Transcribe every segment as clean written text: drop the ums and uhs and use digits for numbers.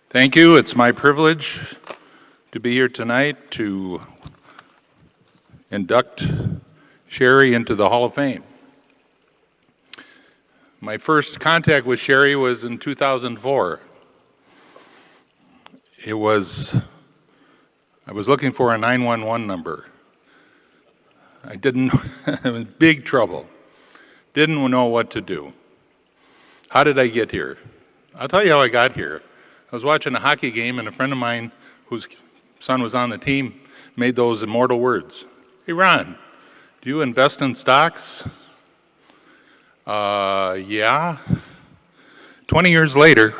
Thank you. It's my privilege to be here tonight to induct Cheri into the Hall of Fame. My first contact with Cheri was in 2004. I was looking for a 911 number. I was in big trouble. Didn't know what to do. How did I get here? I'll tell you how I got here. I was watching a hockey game, and a friend of mine whose son was on the team made those immortal words. Hey, Ron, do you invest in stocks? Yeah. 20 years later,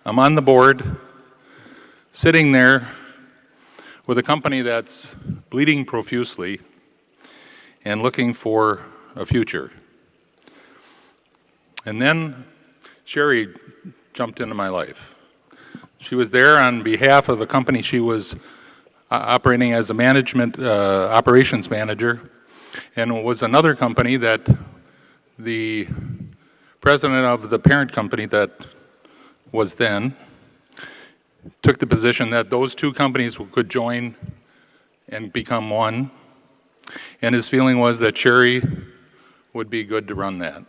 I'm on the board, sitting there with a company that's bleeding profusely and looking for a future. And then Cheri jumped into my life. She was there on behalf of a company she was operating as a operations manager, and it was another company that the president of the parent company that was then took the position that those two companies could join and become one, and his feeling was that Cheri would be good to run that.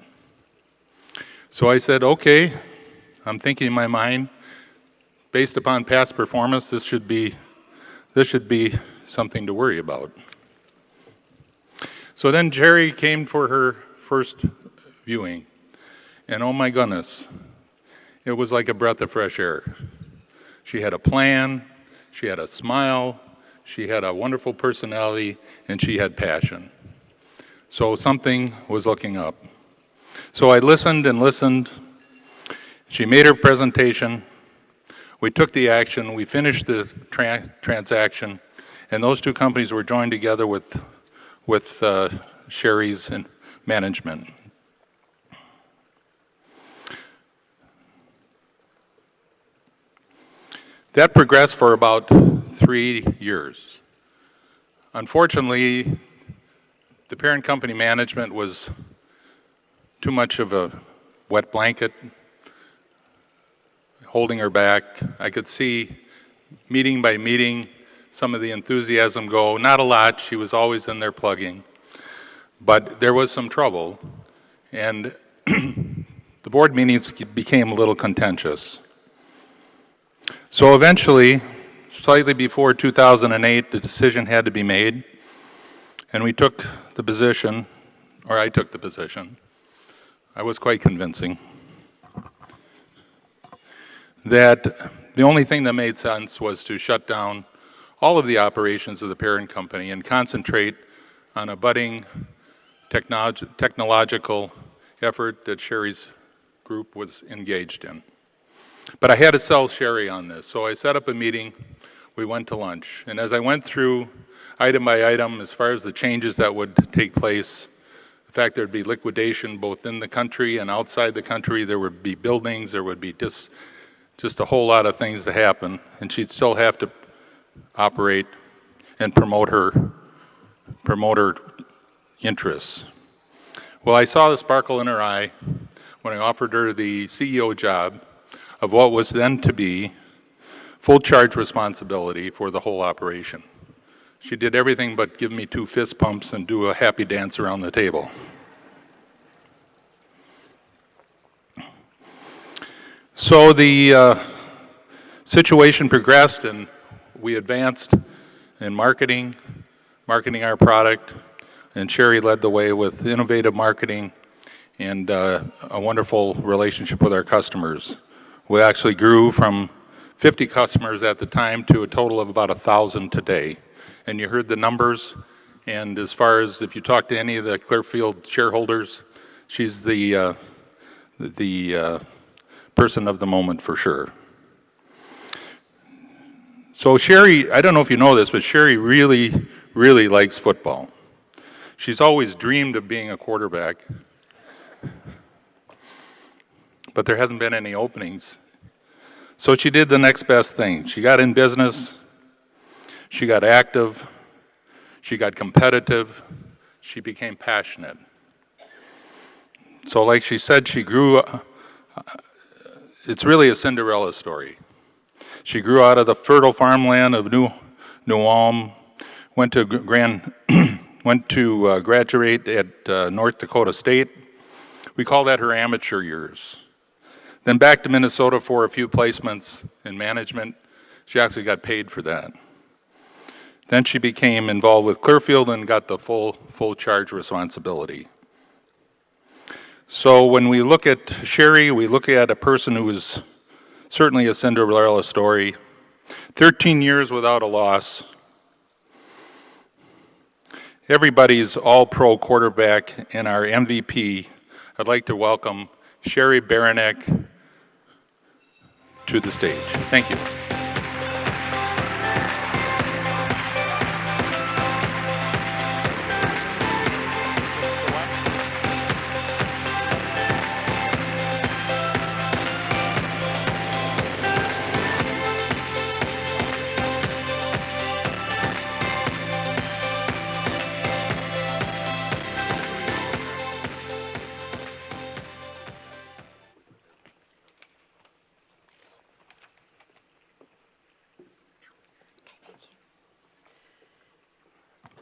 So I said, okay, I'm thinking in my mind, based upon past performance, this should be something to worry about. So then Cheri came for her first viewing, and oh my goodness, it was like a breath of fresh air. She had a plan, she had a smile, she had a wonderful personality, and she had passion. So something was looking up. So I listened and listened. She made her presentation. We took the action. We finished the transaction, and those two companies were joined together with Cheri's management. That progressed for about 3 years. Unfortunately, the parent company management was too much of a wet blanket, holding her back. I could see meeting by meeting some of the enthusiasm go. Not a lot, she was always in there plugging. But there was some trouble, and the board meetings became a little contentious. So eventually, slightly before 2008, the decision had to be made, and we took the position, or I took the position. I was quite convincing that the only thing that made sense was to shut down all of the operations of the parent company and concentrate on a budding technological effort that Cheri's group was engaged in. But I had to sell Cheri on this, so I set up a meeting. We went to lunch, and as I went through item by item as far as the changes that would take place, the fact there'd be liquidation both in the country and outside the country, there would be buildings, there would be just a whole lot of things to happen, and she'd still have to operate and promote her interests. Well, I saw the sparkle in her eye when I offered her the CEO job of what was then to be full charge responsibility for the whole operation. She did everything but give me 2 fist pumps and do a happy dance around the table. So the situation progressed, and we advanced in marketing our product, and Cheri led the way with innovative marketing and a wonderful relationship with our customers. We actually grew from 50 customers at the time to a total of about 1,000 today. And you heard the numbers, and as far as if you talk to any of the Clearfield shareholders, she's the person of the moment for sure. So Cheri, I don't know if you know this, but Cheri really, really likes football. She's always dreamed of being a quarterback, but there hasn't been any openings. So she did the next best thing. She got in business, she got active, she got competitive, she became passionate. So like she said, she grew, it's really a Cinderella story. She grew out of the fertile farmland of New Ulm, went to graduate at North Dakota State. We call that her amateur years. Then back to Minnesota for a few placements in management. She actually got paid for that. Then she became involved with Clearfield and got the full charge responsibility. So when we look at Cheri, we look at a person who is certainly a Cinderella story. 13 years without a loss. Everybody's all-pro quarterback and our MVP. I'd like to welcome Cheri Beranek to the stage. Thank you.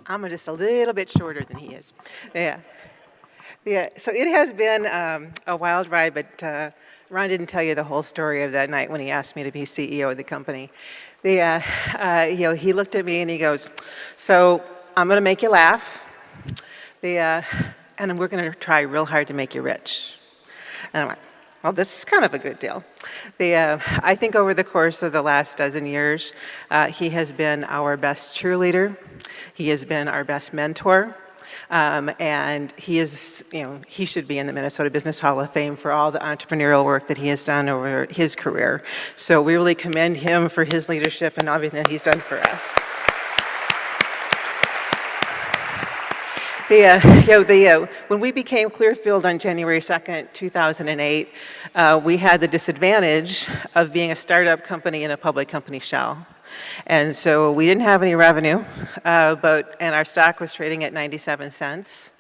I'm just a little bit shorter than he is. Yeah. So it has been a wild ride, but Ron didn't tell you the whole story of that night when he asked me to be CEO of the company. He looked at me and he goes, "So I'm going to make you laugh, and we're going to try real hard to make you rich." And I'm like, well, this is kind of a good deal. I think over the course of the last dozen years, he has been our best cheerleader. He has been our best mentor. And he is, he should be in the Minnesota Business Hall of Fame for all the entrepreneurial work that he has done over his career. So we really commend him for his leadership and everything that he's done for us. When we became Clearfield on January 2nd, 2008, we had the disadvantage of being a startup company in a public company shell. And so we didn't have any revenue, and our stock was trading at 97 cents.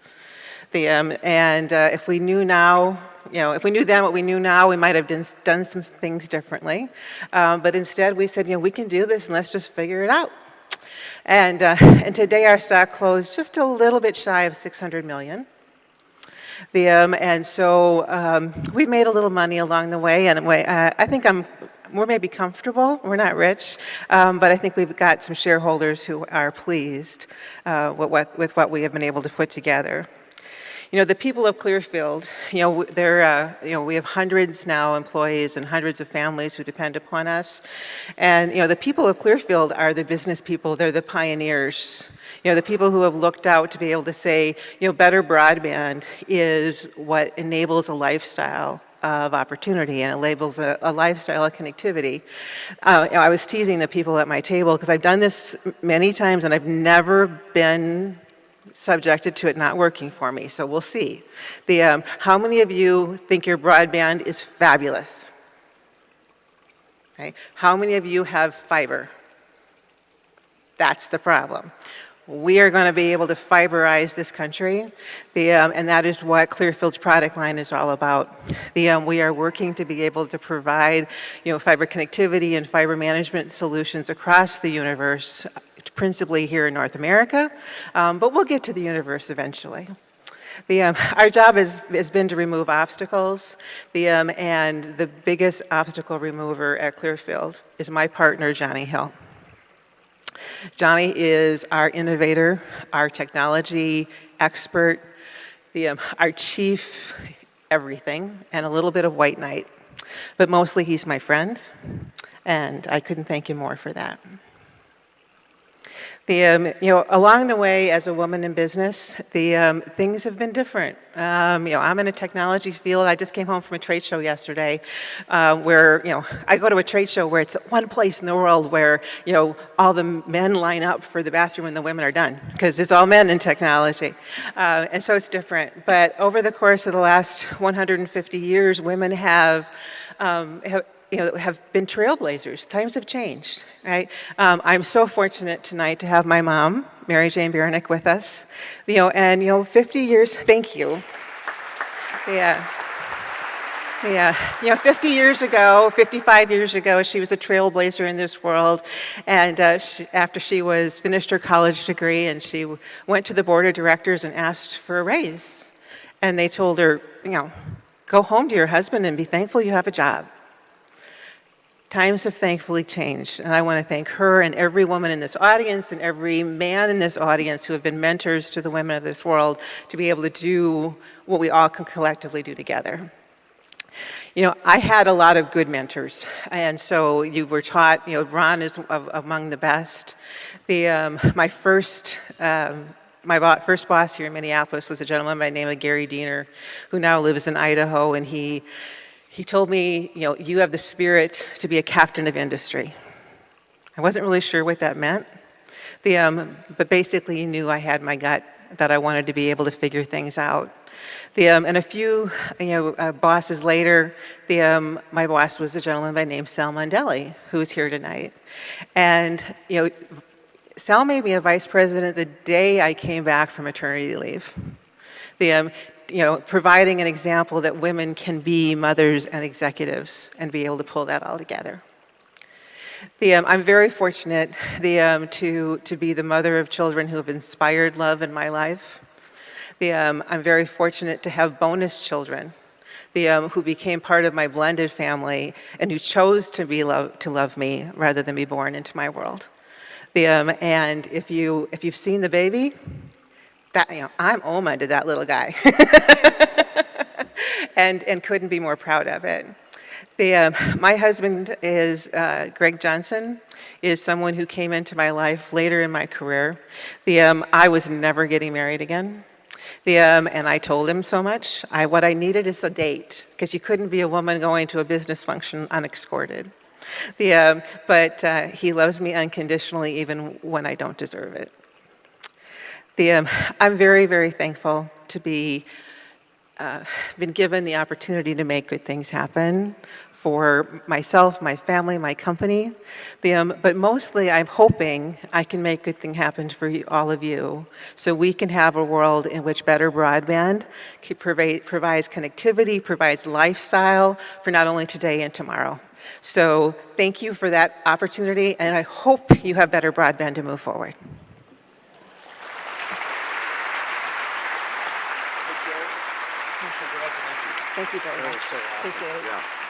If we knew now, if we knew then what we knew now, we might have done some things differently. But instead we said, we can do this and let's just figure it out. And today our stock closed just a little bit shy of 600 million. So we've made a little money along the way, and I think we're maybe comfortable. We're not rich, but I think we've got some shareholders who are pleased with what we have been able to put together. The people of Clearfield, we have hundreds now employees and hundreds of families who depend upon us. And, the people of Clearfield are the business people. They're the pioneers. The people who have looked out to be able to say, better broadband is what enables a lifestyle of opportunity and enables a lifestyle of connectivity. I was teasing the people at my table because I've done this many times and I've never been subjected to it not working for me, so we'll see. How many of you think your broadband is fabulous? Okay. How many of you have fiber? That's the problem. We are going to be able to fiberize this country, and that is what Clearfield's product line is all about. We are working to be able to provide, fiber connectivity and fiber management solutions across the universe, principally here in North America, but we'll get to the universe eventually. Our job has been to remove obstacles, and the biggest obstacle remover at Clearfield is my partner, Johnny Hill. Johnny is our innovator, our technology expert, our chief everything, and a little bit of white knight. But mostly he's my friend, and I couldn't thank him more for that. Along the way, as a woman in business, things have been different. I'm in a technology field. I just came home from a trade show yesterday, where I go to a trade show where it's one place in the world where all the men line up for the bathroom and the women are done because it's all men in technology, and so it's different. But over the course of the last 150 years, women have been trailblazers. Times have changed, right? I'm so fortunate tonight to have my mom, Mary Jane Beranek, with us. 50 years, thank you. Yeah. Yeah, 50 years ago, 55 years ago, she was a trailblazer in this world. And after she was finished her college degree, and she went to the board of directors and asked for a raise. And they told her, go home to your husband and be thankful you have a job. Times have thankfully changed, and I want to thank her and every woman in this audience and every man in this audience who have been mentors to the women of this world to be able to do what we all can collectively do together. I had a lot of good mentors, and so you were taught, Ron is among the best. My first boss here in Minneapolis was a gentleman by the name of Gary Diener, who now lives in Idaho, and he told me, you have the spirit to be a captain of industry. I wasn't really sure what that meant, but basically he knew I had my gut, that I wanted to be able to figure things out. And a few bosses later, my boss was a gentleman by the name Sal Mondelli, who is here tonight. And Sal made me a vice president the day I came back from maternity leave. Providing an example that women can be mothers and executives and be able to pull that all together. I'm very fortunate to be the mother of children who have inspired love in my life. I'm very fortunate to have bonus children who became part of my blended family and who chose to love me rather than be born into my world. And if you've seen the baby, I'm Oma to that little guy, and couldn't be more proud of it. My husband is Greg Johnson, is someone who came into my life later in my career. I was never getting married again. And I told him so much. What I needed is a date, because you couldn't be a woman going to a business function unescorted. But he loves me unconditionally, even when I don't deserve it. I'm very, very thankful to be been given the opportunity to make good things happen for myself, my family, my company. But mostly I'm hoping I can make good things happen for all of you, so we can have a world in which better broadband provides connectivity, provides lifestyle for not only today and tomorrow. So thank you for that opportunity, and I hope you have better broadband to move forward. Thank you very much. Thank you. Yeah.